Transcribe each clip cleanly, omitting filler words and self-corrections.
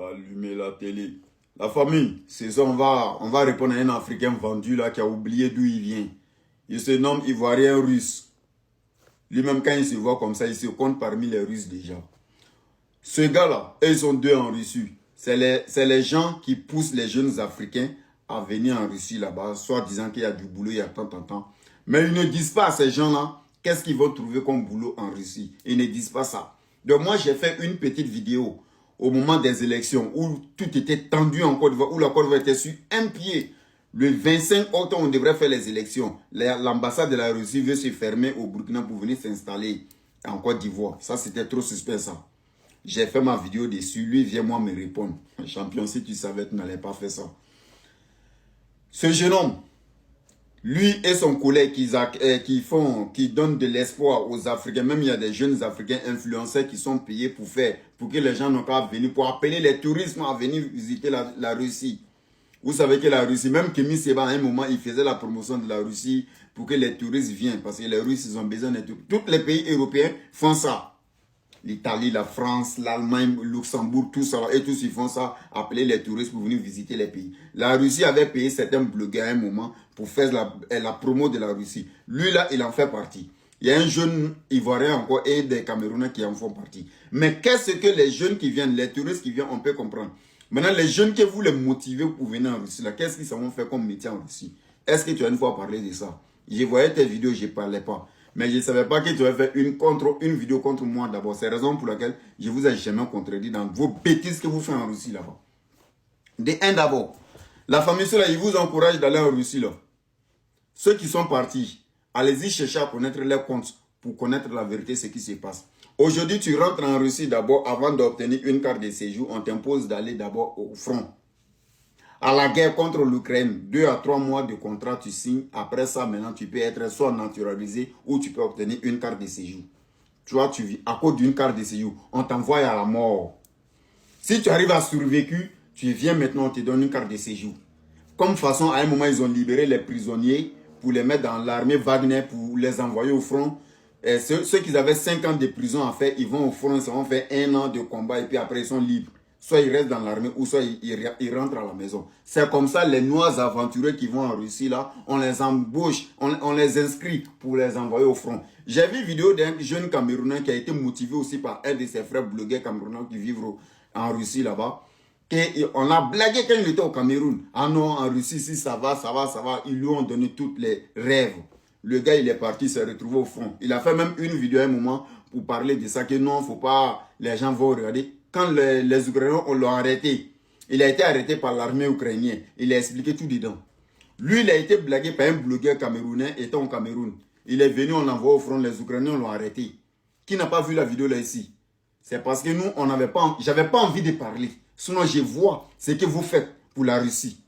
Allumer la télé. La famille, c'est ça, on va répondre à un Africain vendu là qui a oublié d'où il vient. Il se nomme Ivoirien russe. Lui-même, quand il se voit comme ça, il se compte parmi les Russes déjà. Ce gars-là, ils sont deux en Russie. C'est les gens qui poussent les jeunes Africains à venir en Russie là-bas, soit disant qu'il y a du boulot, il y a tant. Mais ils ne disent pas à ces gens-là qu'est-ce qu'ils vont trouver comme boulot en Russie. Ils ne disent pas ça. Donc moi, j'ai fait une petite vidéo au moment des élections où tout était tendu en Côte d'Ivoire, où la Côte d'Ivoire était sur un pied. Le 25 octobre, on devrait faire les élections. L'ambassade de la Russie veut se fermer au Burkina pour venir s'installer en Côte d'Ivoire. Ça, c'était trop suspect, ça. J'ai fait ma vidéo dessus. Lui, viens moi me répondre. Champion, si tu savais, tu n'allais pas faire ça. Ce jeune homme, lui et son collègue qui donnent de l'espoir aux Africains. Même il y a des jeunes Africains influenceurs qui sont payés pour que les gens n'ont qu'à venir, pour appeler les touristes à venir visiter la Russie. Vous savez que la Russie, même Kémy Séba, à un moment, il faisait la promotion de la Russie pour que les touristes viennent. Parce que les Russes, ils ont besoin de tout. Tous les pays européens font ça. L'Italie, la France, l'Allemagne, le Luxembourg, tout ça. Et tous, ils font ça, appeler les touristes pour venir visiter les pays. La Russie avait payé certains blogueurs à un moment pour faire la promo de la Russie. Lui, là, il en fait partie. Il y a un jeune Ivoirien encore et des Camerounais qui en font partie. Mais qu'est-ce que les jeunes qui viennent, les touristes qui viennent, on peut comprendre. Maintenant, les jeunes que vous les motivez pour venir en Russie, là, qu'est-ce qu'ils savent faire comme métier en Russie? Est-ce que tu as une fois parlé de ça? Je voyais tes vidéos, je ne parlais pas. Mais je ne savais pas que tu avais fait une vidéo contre moi d'abord. C'est la raison pour laquelle je ne vous ai jamais contredit dans vos bêtises que vous faites en Russie là-bas. De un d'abord, la famille cela, ils vous encouragent d'aller en Russie là. Ceux qui sont partis, allez-y chercher à connaître leurs comptes pour connaître la vérité, ce qui se passe. Aujourd'hui, tu rentres en Russie d'abord, avant d'obtenir une carte de séjour, on t'impose d'aller d'abord au front. À la guerre contre l'Ukraine, 2 à 3 mois de contrat, tu signes. Après ça, maintenant, tu peux être soit naturalisé ou tu peux obtenir une carte de séjour. Tu vois, tu vis à cause d'une carte de séjour. On t'envoie à la mort. Si tu arrives à survécu, tu viens maintenant, on te donne une carte de séjour. Comme façon, à un moment, ils ont libéré les prisonniers pour les mettre dans l'armée Wagner, pour les envoyer au front. Et ceux qui avaient 5 ans de prison à faire, ils vont au front, ils vont faire 1 an de combat et puis après, ils sont libres. Soit ils restent dans l'armée ou soit ils rentrent à la maison. C'est comme ça les noirs aventureux qui vont en Russie là, on les embauche, on les inscrit pour les envoyer au front. J'ai vu une vidéo d'un jeune Camerounais qui a été motivé aussi par un de ses frères blogueurs camerounais qui vivent en Russie là-bas. On a blagué quand il était au Cameroun. Ah non, en Russie, si ça va. Ils lui ont donné tous les rêves. Le gars, il est parti se retrouver au front. Il a fait même une vidéo à un moment pour parler de ça, que non, faut pas, les gens vont regarder. Quand les Ukrainiens l'ont arrêté, il a été arrêté par l'armée ukrainienne. Il a expliqué tout dedans. Lui, il a été blagué par un blogueur camerounais étant au Cameroun. Il est venu, on l'envoie au front, les Ukrainiens l'ont arrêté. Qui n'a pas vu la vidéo là ici? C'est parce que nous, j'avais pas envie de parler. Sinon, je vois ce que vous faites pour la Russie.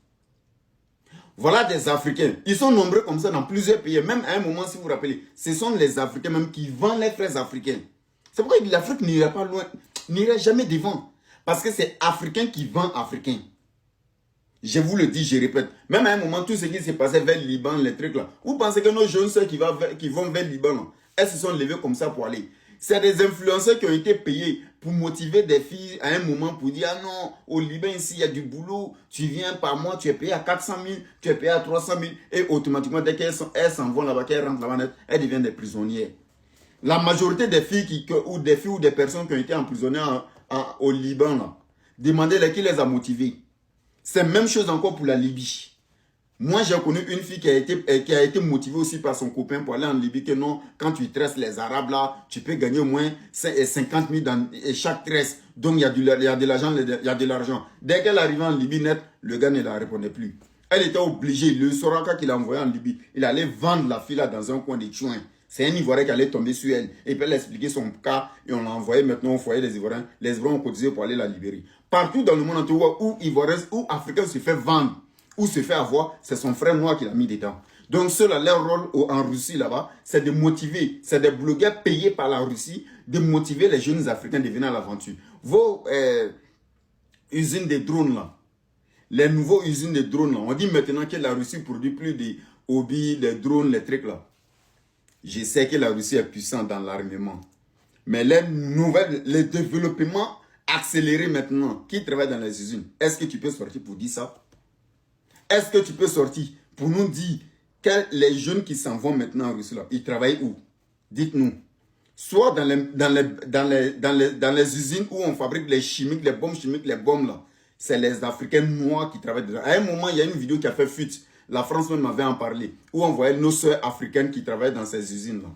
Voilà des Africains. Ils sont nombreux comme ça dans plusieurs pays. Même à un moment, si vous vous rappelez, ce sont les Africains même qui vendent les frères africains. C'est pourquoi l'Afrique n'irait pas loin, n'irait jamais devant. Parce que c'est Africain qui vend Africain. Je vous le dis, je répète. Même à un moment, tout ce qui s'est passé vers le Liban, les trucs là. Vous pensez que nos jeunes soeurs qui vont vers le Liban, elles se sont levées comme ça pour aller. C'est des influenceurs qui ont été payés pour motiver des filles à un moment pour dire ah non, au Liban ici il y a du boulot, tu viens par mois, tu es payé à 400 000, tu es payé à 300 000 et automatiquement dès qu'elles s'en vont là-bas, qu'elles rentrent là-bas, elles deviennent des prisonnières. La majorité des filles ou des personnes qui ont été emprisonnées au Liban, là, demandez-les qui les a motivées. C'est la même chose encore pour la Libye. Moi, j'ai connu une fille qui a été motivée aussi par son copain pour aller en Libye, que non, quand tu tresses les Arabes là, tu peux gagner au moins 50 000 dans chaque tresse. Donc, il y a de l'argent. Dès qu'elle arrivait en Libye net, le gars ne la répondait plus. Elle était obligée, le Soraka qu'il a envoyé en Libye, il allait vendre la fille là dans un coin de Tchouin. C'est un Ivoirien qui allait tomber sur elle. Et puis elle a expliqué son cas et on l'a envoyé maintenant au foyer des Ivoiriens. Les Ivoiriens ont cotisé pour aller la libérer. Partout dans le monde entier où Ivoiriens ou Africains se fait vendre ou se fait avoir, c'est son frère noir qui l'a mis dedans. Donc ceux-là, leur rôle en Russie là-bas, c'est de motiver, c'est des blogueurs payés par la Russie, de motiver les jeunes Africains de venir à l'aventure. Vos usines de drones là, les nouveaux usines de drones là, on dit maintenant que la Russie produit plus de hobbies, les drones, les trucs là. Je sais que la Russie est puissante dans l'armement. Mais les développements accélérer maintenant, qui travaille dans les usines, est-ce que tu peux sortir pour dire ça? Est-ce que tu peux sortir pour nous dire que les jeunes qui s'en vont maintenant en Russie, là, ils travaillent où? Dites-nous. Soit dans les usines où on fabrique les chimiques, les bombes chimiques, les bombes là. C'est les Africains noirs qui travaillent dedans. À un moment, il y a une vidéo qui a fait fuite. La France même m'avait en parlé. Où on voyait nos soeurs africaines qui travaillent dans ces usines-là.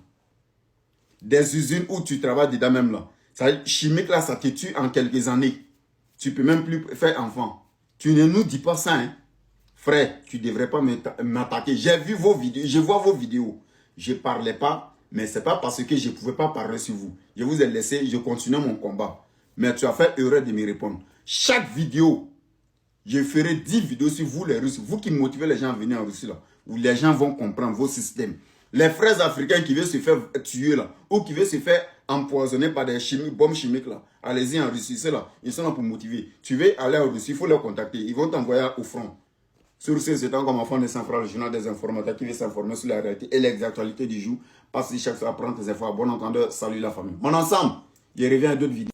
Des usines où tu travailles dedans même là. Ça, chimique là, ça te tue en quelques années. Tu ne peux même plus faire enfant. Tu ne nous dis pas ça, hein. Frère, tu ne devrais pas m'attaquer. J'ai vu vos vidéos, je vois vos vidéos. Je ne parlais pas, mais ce n'est pas parce que je ne pouvais pas parler sur vous. Je vous ai laissé, je continuais mon combat. Mais tu as fait erreur de me répondre. Chaque vidéo, je ferai 10 vidéos sur vous les Russes. Vous qui motivez les gens à venir en Russie là. Où les gens vont comprendre vos systèmes. Les frères africains qui veulent se faire tuer là. Ou qui veulent se faire empoisonner par des bombes chimiques là. Allez-y en Russie, c'est là. Ils sont là pour motiver. Tu veux aller en Russie, il faut les contacter. Ils vont t'envoyer au front. Sur ce, c'est comme enfant de Saint-Frère, le journal des informateurs qui veut s'informer sur la réalité et l'exactualité du jour. Passe chaque fois à prendre tes infos. Bon entendeur, salut la famille. On ensemble, je reviens à d'autres vidéos.